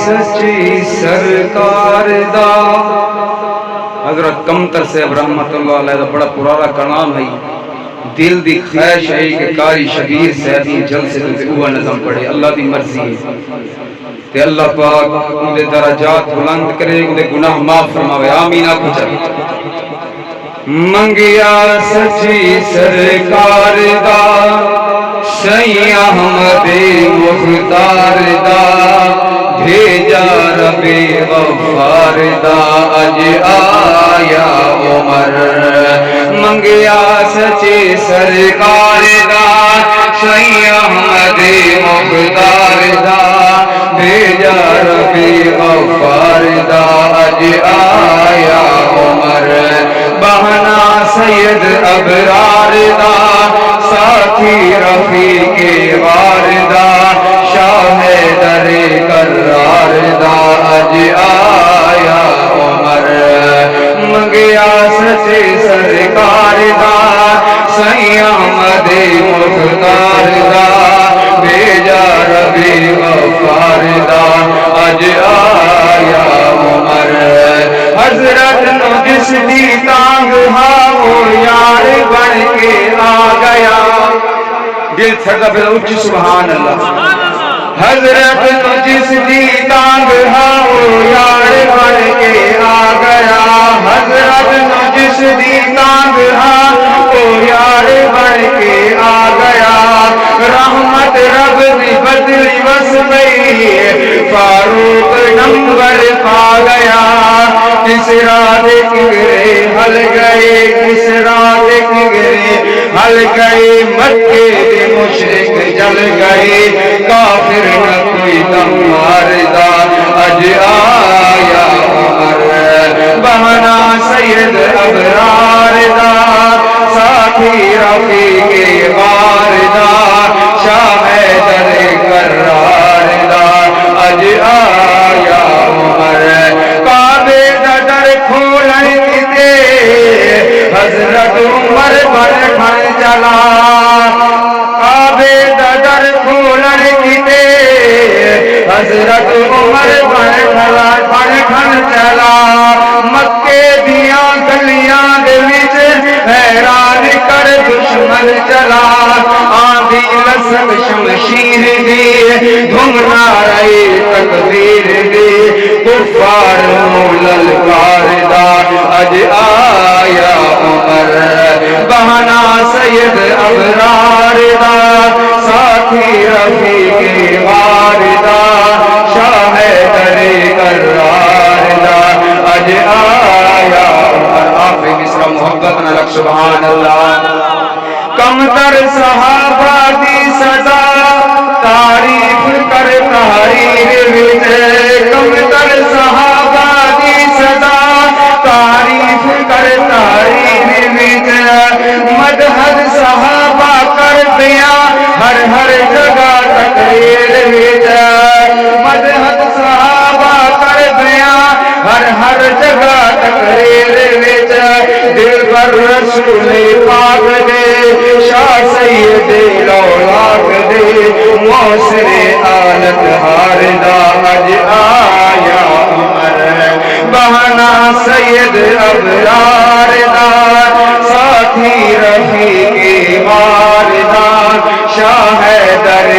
سچی سرکار دا حضرت کمتر صاحب رحمت اللہ علیہ دا بڑا پرانا کلام ہے دل دی خواہش ہے کہ قاری شبیر صاحب دی جلسے تے اوہ نظم پڑھے اللہ دی مرضی ہے تے اللہ پاک ان دے درجات بلند کرے ان دے گناہ معاف فرماوے آمین آکھو چاہیے منگیا سچی سرکار دا سید احمد مختار دا بھیجا رب غفار دا اج آیا عمر منگیا سچی سرکار دا سید احمد مختار دا بھیجا رب غفار دا اج آیا عمر بہنا سید ابرار دا ساتھی رفیق واردہ شاہ در کرار دا اج آیا عمر منگیا سچے سرکار دا سید احمد مختار دا بھیجا ربی غفار دا اج آیا عمر حضرت نو جس دی تانگ ہاں وہ یار بن کے آ گیا دل تھردا پھر اچھی سبحان اللہ حضرت نو جس دی تانگ ہاں وہ یار بن کے آ گیا حضرت نو جس دی تانگ ہاں وہ یار بن کے آ گیا رحمت رب دی بدلی وس گئی فاروق نمبر پا گیا کسرا دے کنگرے ہل گئے کسرا دے کنگرے ہل گئے مکے دے مشرک جل گئے کافر نہ کوئی دم ماردا اج آیا عمر بہنا سید ابرار دا ساتھی رفیق واردہ شاہ در کرار دا اج آیا عمر کعبے دا در کھولن کتے حضرت عمر بن کھن چلا کعبے دا در کھولن کتے حضرت عمر بن کھن چلا مکے دیاں گلیاں دے وچ حیران کر دشمن چلا آندھی لسک شمشیر دی دھم نعرہ تکبیر دی کفار للکار دا اج آیا عمر بہنا سید ابرار دا ساتھی رفیق واردہ شاہ در کرار دا اج آیا عمر آخری مصرع محبت نلک سبحان اللہ کمتر صحابہ دی صدا تعریف کر تحریر وچ کمتر صحابہ دی صدا تعریف کر تحریر وچ مدحت صحابہ کر دیا ہر جگہ تقریر وچ مدحت صحابہ کر دیا ہر جگہ تقریر وچ دل پر رسول پاک دے شاہ سید لولاک دے موسر آلت ہاردہ اج آیا عمر بہنا سید ابرار دا ساتھی رفیق واردہ شاہ در